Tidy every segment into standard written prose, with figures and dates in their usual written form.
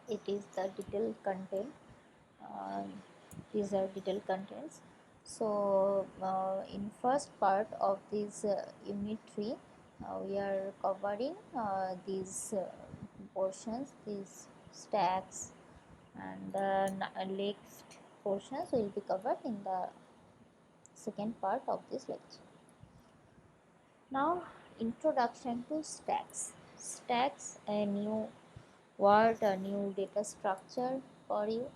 it is the detailed content. uh, these are detailed contents. So in first part of this unit 3, we are covering these portions, these stacks, and the next portions will be covered in the second part of this lecture. Now, introduction to stacks. Stacks, a new word, a new data structure for you.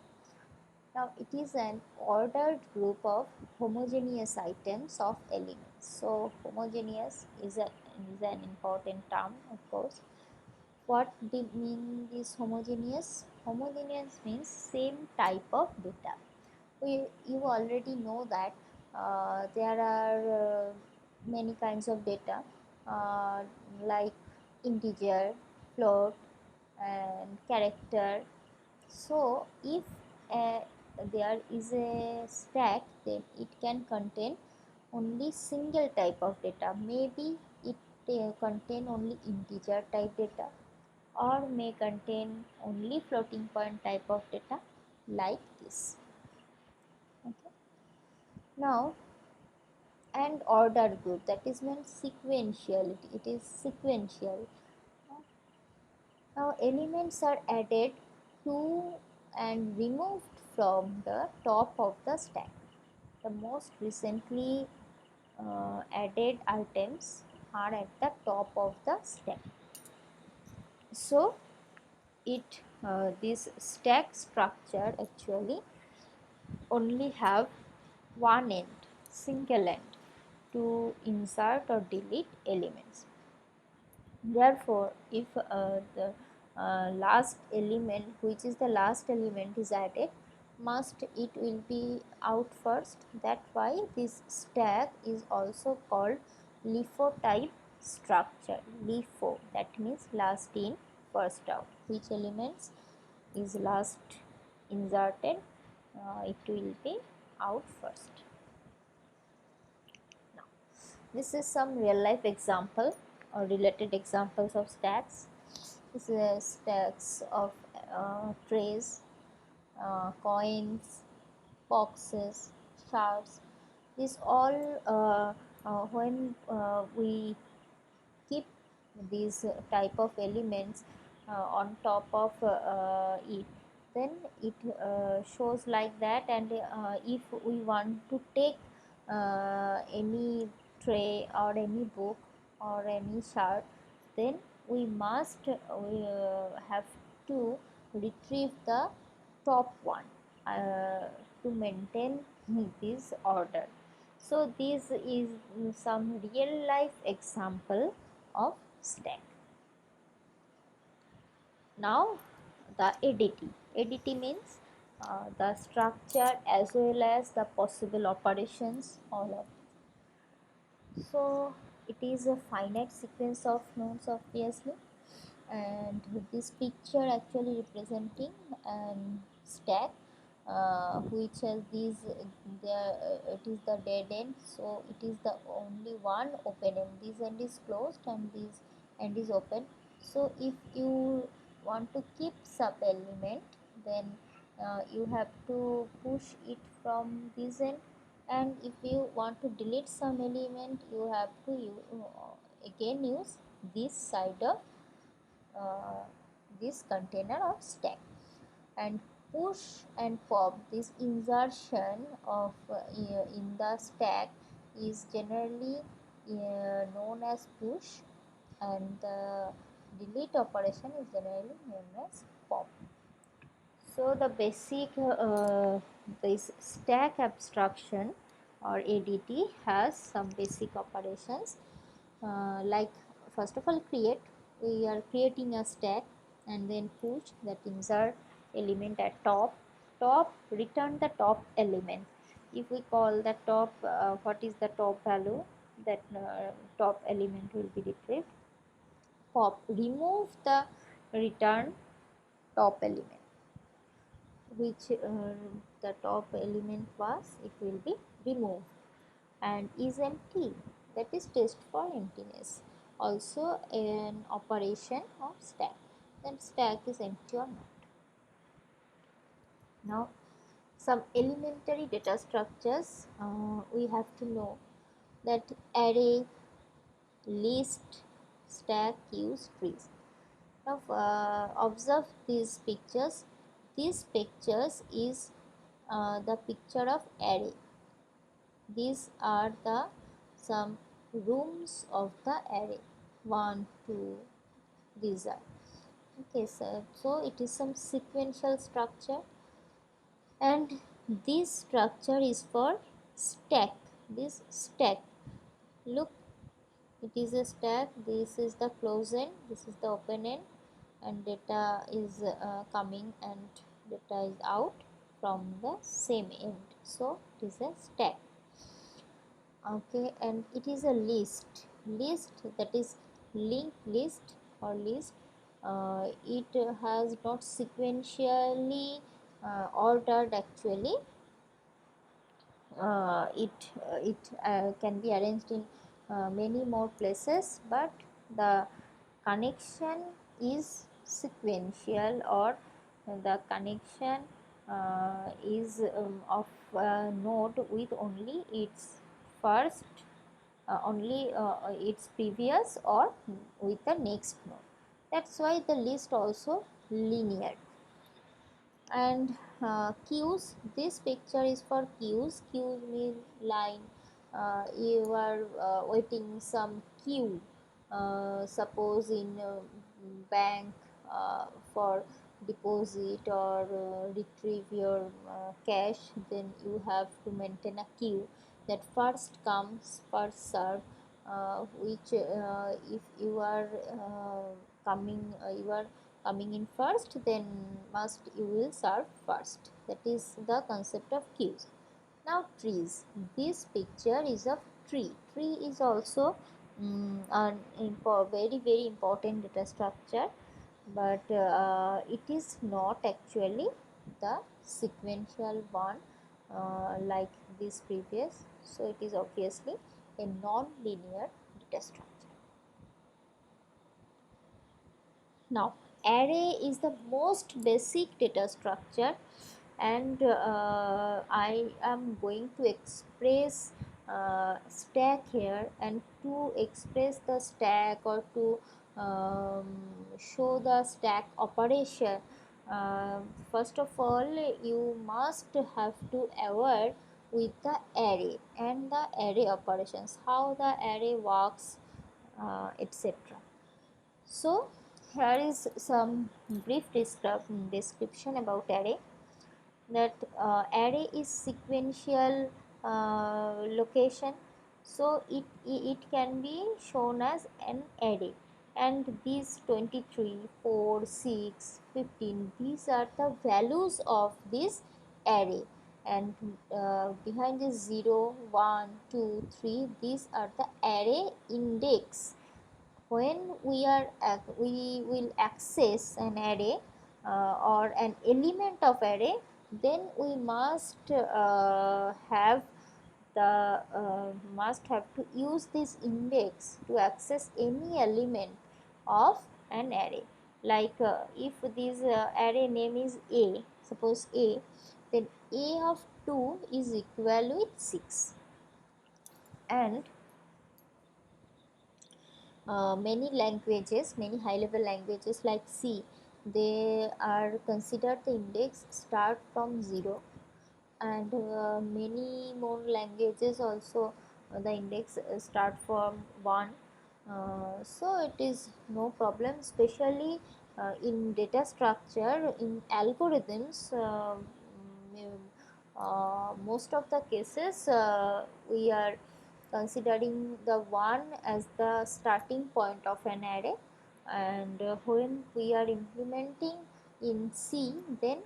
Now, it is an ordered group of homogeneous items of elements. So, homogeneous is an important term, of course. What do mean is homogeneous? Homogeneous means same type of data. You already know that there are many kinds of data, uh, like integer, float, and character. So if uh, there is a stack, then it can contain only single type of data. Maybe it contain only integer type data, or may contain only floating point type of data, like this. Okay. Now, and order group, that is meant sequentiality, it is sequential. Now elements are added to and removed from the top of the stack. The most recently added items are at the top of the stack. So it this stack structure actually only have one end, single end, to insert or delete elements. Therefore, if the last element, which is the last element, is added, must it will be out first. That's why this stack is also called LIFO type structure. LIFO, that means last in, first out. Which elements is last inserted, it will be out first. Now, this is some real life example or related examples of stacks. This is stacks of trays, coins, boxes, shards. These all when we keep these type of elements on top of it, then it shows like that. And if we want to take any tray or any book or any shard, then we must have to retrieve the top one to maintain this order. So this is some real life example of stack. Now the ADT. ADT means the structure as well as the possible operations, all of it. So it is a finite sequence of nodes, obviously, and this picture actually representing an stack which has these it is the dead end, so it is the only one open end. This end is closed and this end is open. So if you want to keep sub element, then you have to push it from this end, and if you want to delete some element, you have to again use this side of uh, this container of stack. And push and pop, this insertion of in the stack is generally known as push, and the delete operation is generally known as pop. So the basic this stack abstraction or ADT has some basic operations, like first of all create. We are creating a stack, and then push, that insert element at top, return the top element. If we call the top, what is the top value, that top element will be retrieved. Pop, remove the return top element, which the top element was, it will be removed. And is empty, that is test for emptiness, also an operation of stack, then stack is empty or not. Now some elementary data structures we have to know, that array, list, stack, queues, trees. Now observe these pictures. These pictures is the picture of array. These are the some rooms of the array. 1, 2, these are. Okay, so it is some sequential structure, and this structure is for stack. This stack, look, it is a stack. This is the close end, this is the open end, and data is coming and data is out from the same end, so it is a stack. Okay, and it is a list, that is linked list or list. It has not sequentially ordered actually. It can be arranged in many more places, but the connection is sequential, or the connection is of node with only its first only its previous or with the next node. That's why the list also linear. And queues, this picture is for queues mean line. You are waiting some queue, suppose in bank for deposit or retrieve your cash, then you have to maintain a queue, that first comes first serve, which if you are coming in first, then must you will serve first. That is the concept of queues. Now trees, this picture is of tree. Tree is also an very very important data structure, but it is not actually the sequential one like this previous, so it is obviously a non-linear data structure. Now array is the most basic data structure, and I am going to express stack here, and to express the stack or to um, show the stack operation, first of all you must have to aware with the array and the array operations, how the array works, etc. So here is some brief description about array, that array is sequential location, so it can be shown as an array, and these 23, 4, 6, 15, these are the values of this array, and behind this 0, 1, 2, 3, these are the array index. When we will access an array or an element of array, then we must have to use this index to access any element of an array. Like if this array name is a, suppose a, then a of 2 is equal with 6, and many languages, many high level languages like C, they are considered the index start from 0, and many more languages also the index start from 1. So it is no problem, especially in data structure, in algorithms. Most of the cases we are considering the 1 as the starting point of an array, and when we are implementing in C, then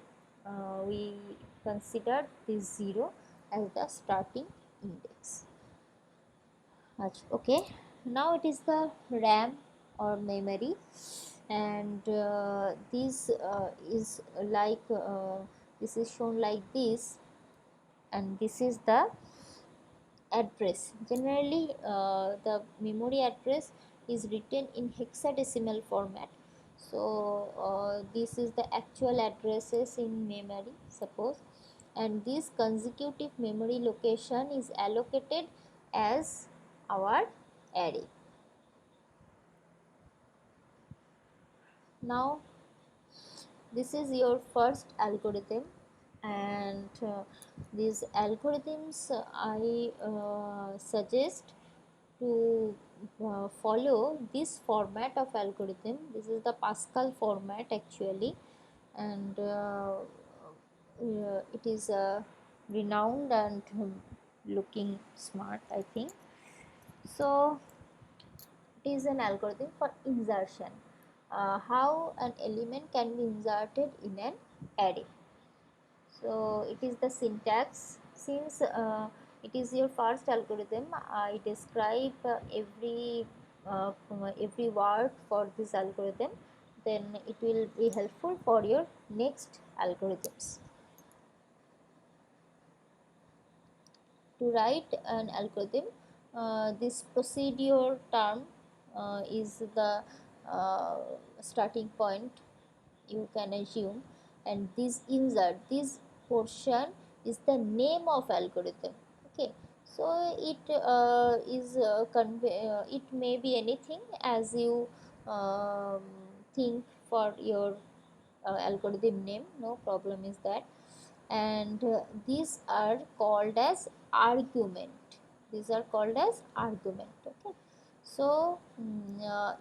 we consider this 0 as the starting index. Okay, now it is the RAM or memory, and this is like this is shown like this, and this is the address. Generally the memory address is written in hexadecimal format, So this is the actual addresses in memory, suppose, and this consecutive memory location is allocated as our array. Now this is your first algorithm, and these algorithms I suggest to follow this format of algorithm. This is the Pascal format actually, and it is renowned and looking smart, I think. So it is an algorithm for insertion, how an element can be inserted in an array. So it is the syntax. Since it is your first algorithm, I describe every word for this algorithm, then it will be helpful for your next algorithms. To write an algorithm, this procedure term is the uh, starting point, you can assume, and this insert, this portion is the name of algorithm. Okay, so it may be anything as you um, think for your algorithm name, no problem is that. And these are called as argument, these are called as argument. Okay, so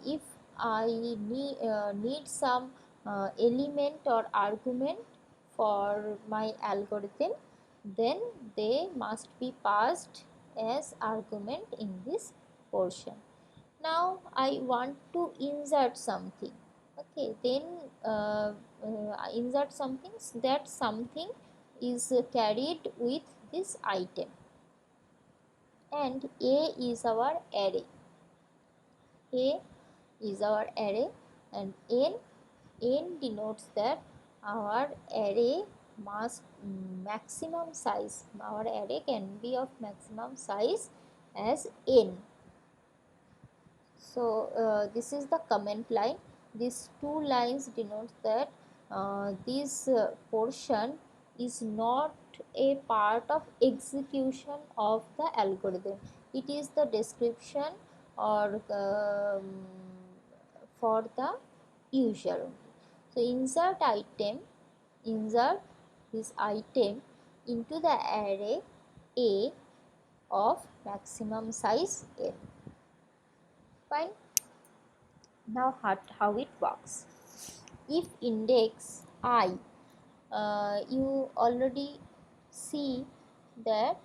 if I need some element or argument for my algorithm, then they must be passed as argument in this portion. Now I want to insert something. Okay, then insert something, that something is carried with this item, and A is our array. A is our array, and n denotes that our array must maximum size, our array can be of maximum size as n. So this is the comment line. These two lines denotes that this portion is not a part of execution of the algorithm. It is the description or for the user only. So insert this item into the array A of maximum size n. Fine. Now how it works. If index I, you already see that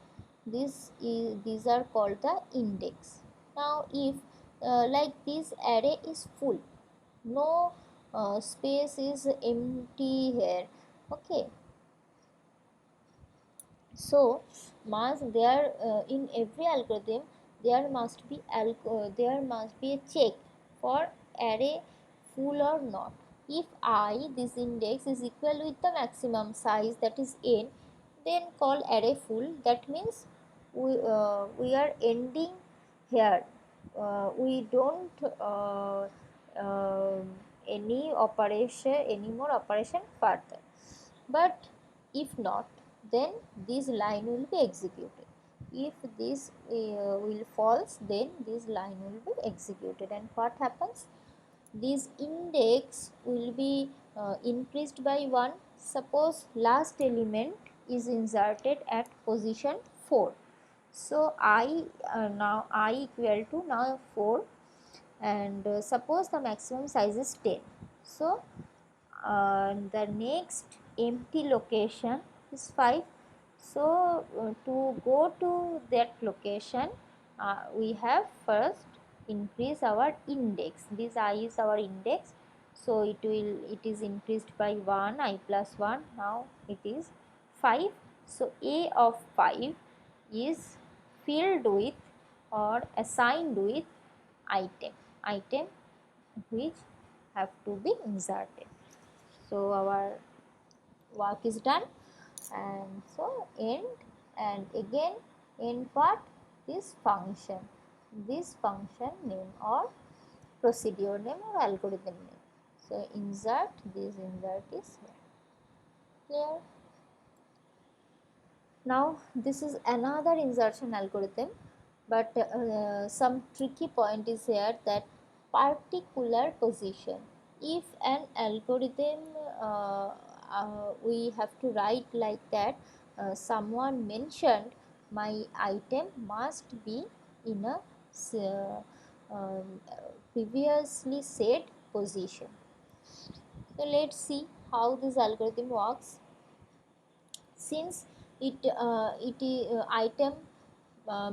these are called the index. Now if like this array is full, no space is empty here. Okay, so there in every algorithm there must be a check for array full or not. If I, this index, is equal with the maximum size, that is n, then call array full. That means we are ending here. We don't uh, any more operation further. But if not, then this line will be executed. If this will false, then this line will be executed. And what happens? This index will be increased by 1. Suppose last element is inserted at position 4. So now I equal to now 4, and suppose the maximum size is 10. So the next empty location is 5. So to go to that location, we have first increase our index. This I is our index, so it is increased by 1, I plus 1, now it is 5. So A of 5 is filled with or assigned with item which have to be inserted. So our work is done, and so end, and again end what? This function name or procedure name or algorithm name. So insert, this insert is here. Clear? Now this is another insertion algorithm, but some tricky point is here, that particular position. If an algorithm we have to write like that, someone mentioned my item must be in a previously set position. So let's see how this algorithm works. Since item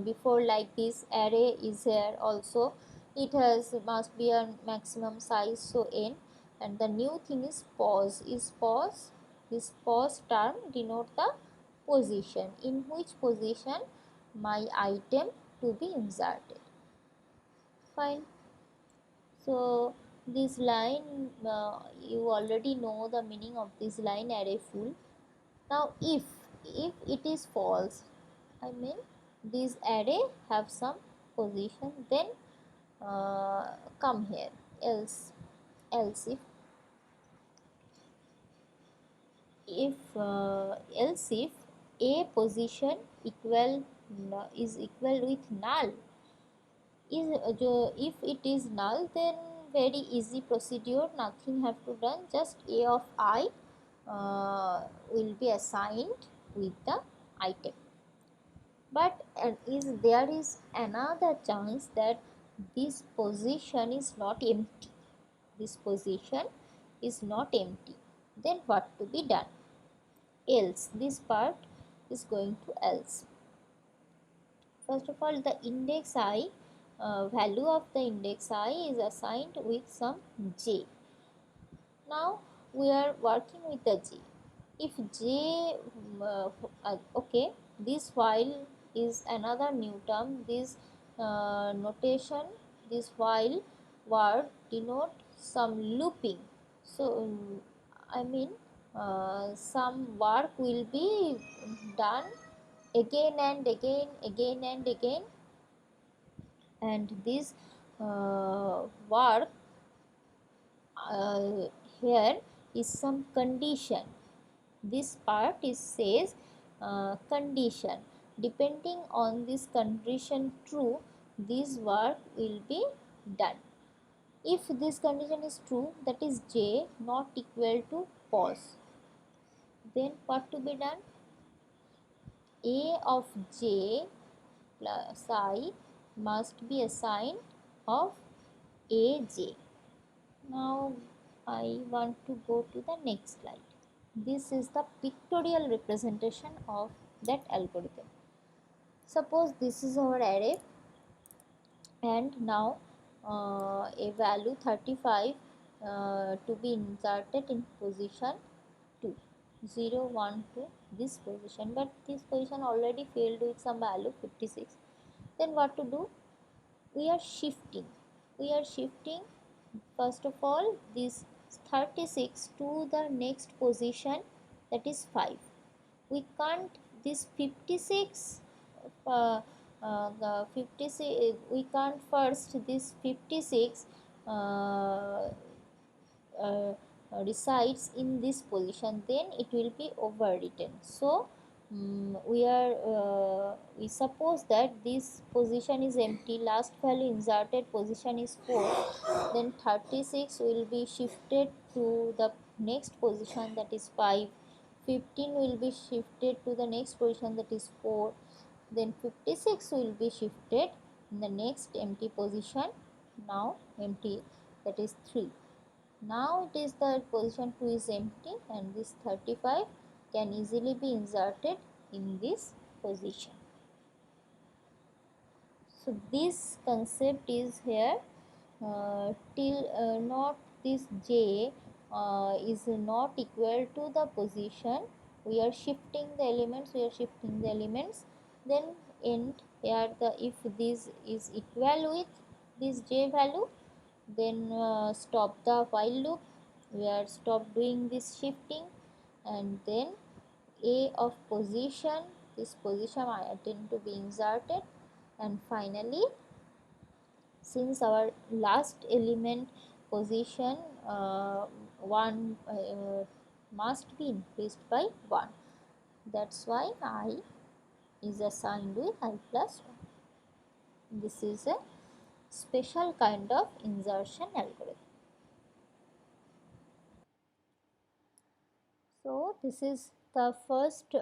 before, like this array is here also, it has must be a maximum size, so n, and the new thing is pause. This pause term denote the position, in which position my item to be inserted. Fine. So this line, you already know the meaning of this line, array full. Now if it is false, I mean this array have some position, then come here. Else if a position is equal with null, if it is null, then very easy procedure, nothing have to done, just a of I will be assigned with the item. But there is another chance that this position is not empty. This position is not empty. Then what to be done? Else, this part is going to else. First of all, the index I, value of the index I is assigned with some j. Now we are working with the j. If j, okay, this while is another new term. This notation, this while word denote some looping. So I mean some work will be done again and again, and this work uh, here is some condition. This part is says condition. Depending on this condition true, this work will be done. If this condition is true, that is j not equal to pause, then what to be done? A of j plus I must be assigned of aj. Now I want to go to the next slide. This is the pictorial representation of that algorithm. Suppose this is our array, and now a value 35 to be inserted in position 2, 0, 1, 2, this position, but this position already filled with some value 56. Then what to do? We are shifting. First of all, this 36 to the next position, that is 5. We can't this 56 the 56, we can't first this 56 uh, uh, resides in this position, then it will be overwritten. So we suppose that this position is empty, last value inserted position is 4, then 36 will be shifted to the next position, that is 5. 15 will be shifted to the next position, that is 4. Then 56 will be shifted in the next empty position, now empty, that is 3. Now it is the position 2 is empty, and this 35 can easily be inserted in this position. So this concept is here till not this j is not equal to the position. We are shifting the elements. Then end here, if this is equal with this j value, then stop the while loop. We are stop doing this shifting, and then a of position, this position I intend to be inserted, and finally since our last element position 1 must be increased by 1. That's why I is assigned with I plus 1. This is a special kind of insertion algorithm. So this is the first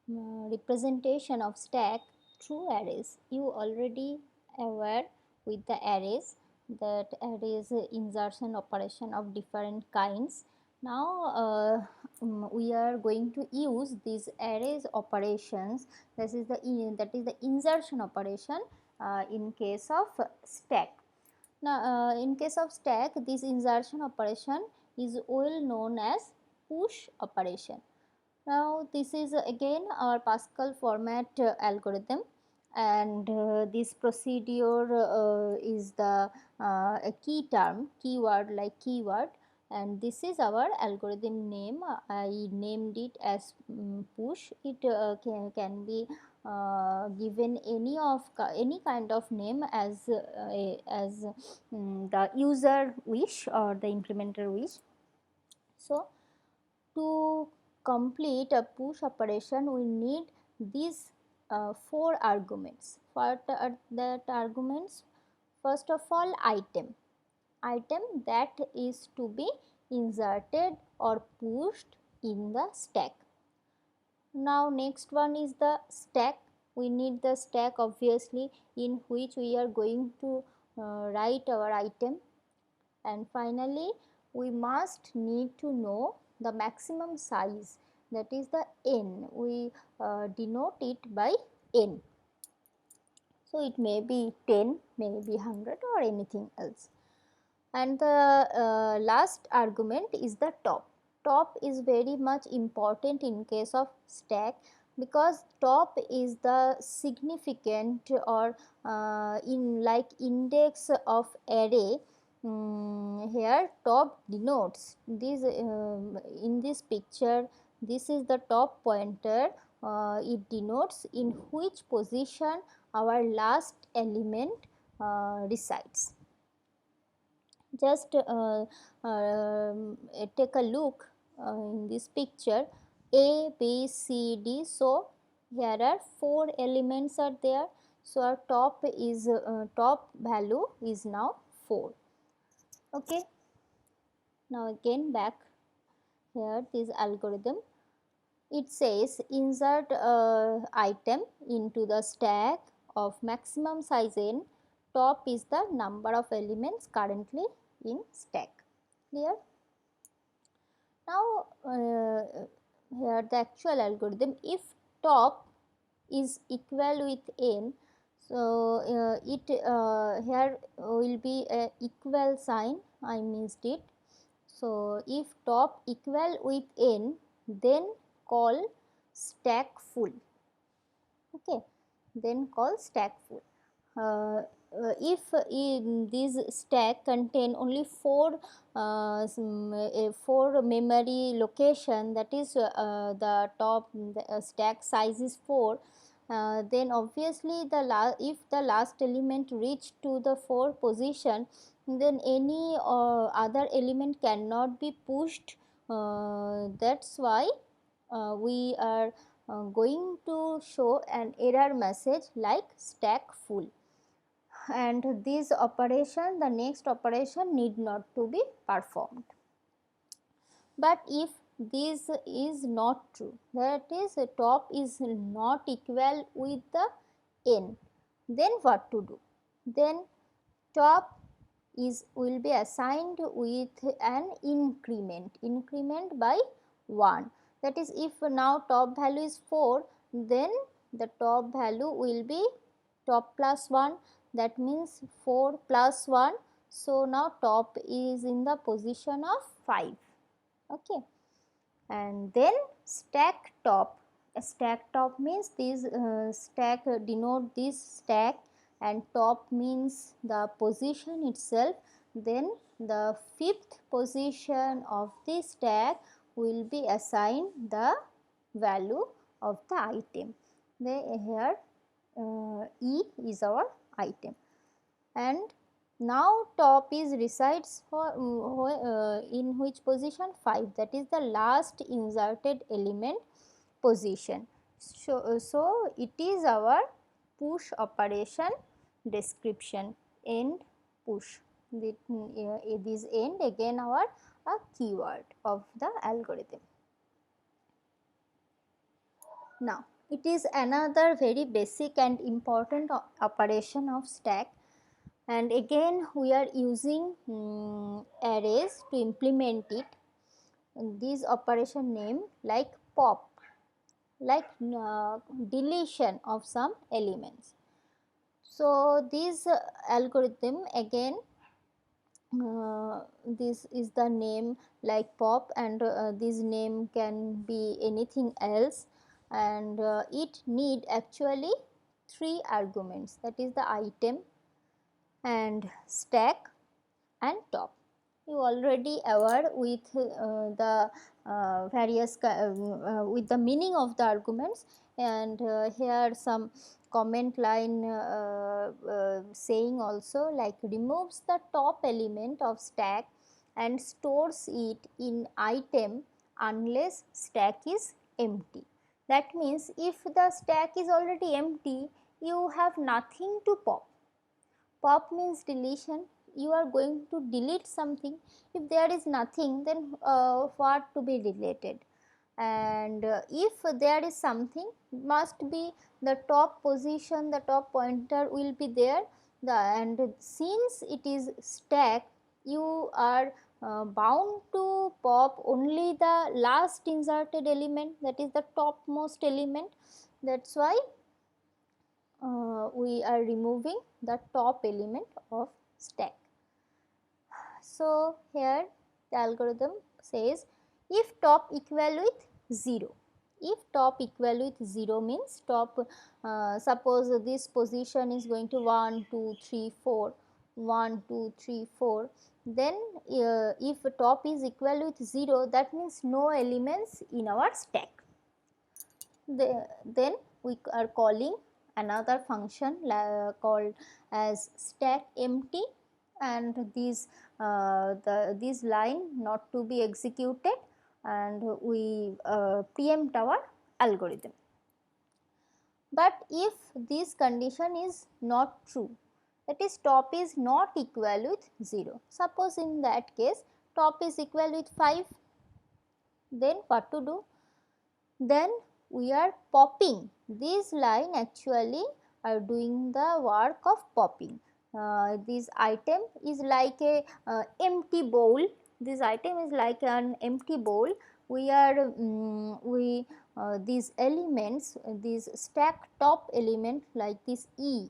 representation of stack through arrays. You already aware with the arrays, that arrays insertion operation of different kinds. Now we are going to use these arrays operations. That is the insertion operation in case of stack. Now, in case of stack, this insertion operation is well known as push operation. Now, this is again our Pascal format algorithm, and this procedure is the a key term, keyword like keyword, and this is our algorithm name. I named it as push. It can be given any kind of name as the user wish or the implementer wish. So to complete a push operation, we need these 4 arguments. What are that arguments? First of all, item that is to be inserted or pushed in the stack. Now next one is the stack. We need the stack obviously, in which we are going to write our item. And finally we must need to know the maximum size, that is the n. We denote it by n. So it may be 10, may be 100 or anything else. And the last argument is the top. Top is very much important in case of stack, because top is the significant or in like index of array. Here top denotes this in this picture. This is the top pointer. It denotes in which position our last element resides. Just take a look in this picture, A, B, C, D. So here are 4 elements are there. So our top is top value is now 4. Okay. Now again back here, this algorithm. It says insert item into the stack of maximum size n. Top is the number of elements currently in stack. Clear? Now here the actual algorithm, if top is equal with n, so it here will be a equal sign, I missed it. So if top equal with n, then call stack full. Okay, then call stack full. If in this stack contain only 4 memory location, that is the top stack size is 4, then obviously if the last element reach to the 4 position, then any other element cannot be pushed. That's why we are going to show an error message like stack full. And this operation, the next operation need not to be performed. But if this is not true, that is top is not equal with the n, then what to do? Then top is will be assigned with an increment by 1. That is, if now top value is 4, then the top value will be top plus 1, that means 4 plus 1. So now top is in the position of 5. Okay, and then stack top. Stack top means this stack denote this stack, and top means the position itself. Then the 5th position of this stack will be assigned the value of the item. Here E is our item, and Now top is resides for in which position? 5, that is the last inserted element position. So it is our push operation description, end push. This end again our a keyword of the algorithm. Now it is another very basic and important operation of stack, and again we are using arrays to implement it. This operation name like pop, like deletion of some elements. So this algorithm again, this is the name like pop, and this name can be anything else, and it need actually 3 arguments, that is the item and stack and top. You already aware with the various with the meaning of the arguments, and here some comment line saying also like removes the top element of stack and stores it in item unless stack is empty. That means if the stack is already empty, you have nothing to pop. Pop means deletion. You are going to delete something. If there is nothing, then what to be deleted? And if there is something, must be the top position, the top pointer will be there. And since it is stack, you are bound to pop only the last inserted element, that is the topmost element. That's why we are removing the top element of stack. So here the algorithm says if top equal with 0. If top equal with 0 means top, suppose this position is going to 1, 2, 3, 4, 1, 2, 3, 4, then if top is equal with 0, that means no elements in our stack. Then we are calling another function called as stack empty, and this line not to be executed, and we preempt our algorithm. But if this condition is not true, that is top is not equal with 0, suppose in that case top is equal with 5, then what to do? Then we are popping. This line actually are doing the work of popping. This item is like a empty bowl. This item is like an empty bowl. We are these elements, this stack top element like this E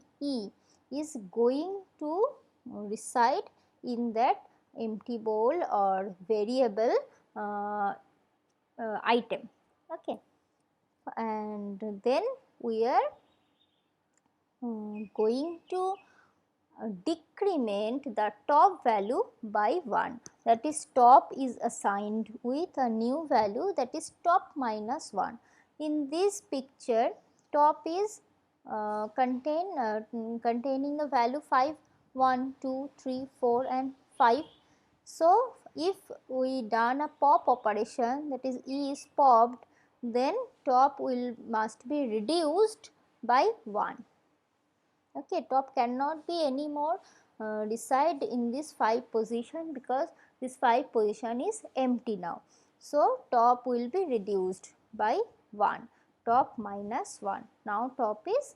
is going to reside in that empty bowl or variable item. Okay, and then we are going to decrement the top value by 1, that is top is assigned with a new value, that is top minus 1. In this picture top is containing the value 5, 1, 2, 3, 4 and 5. So if we done a pop operation, that is E is popped, then top will must be reduced by 1. Okay, top cannot be any more reside in this 5 position, because this 5 position is empty now. So top will be reduced by 1, top minus 1. Now top is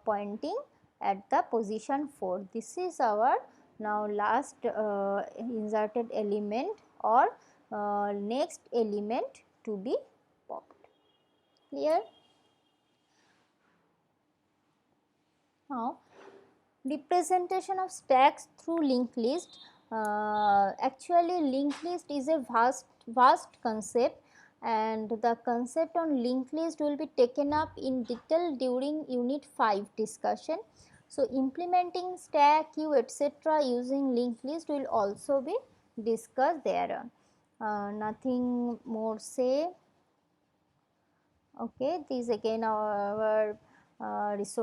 pointing at the position 4. This is our now last inserted element or next element to be popped. Clear? Now representation of stacks through linked list. Actually linked list is a vast concept, and the concept on linked list will be taken up in detail during unit 5 discussion. So implementing stack, queue, etc. using linked list will also be discussed thereon. Nothing more say. Okay, this again our resource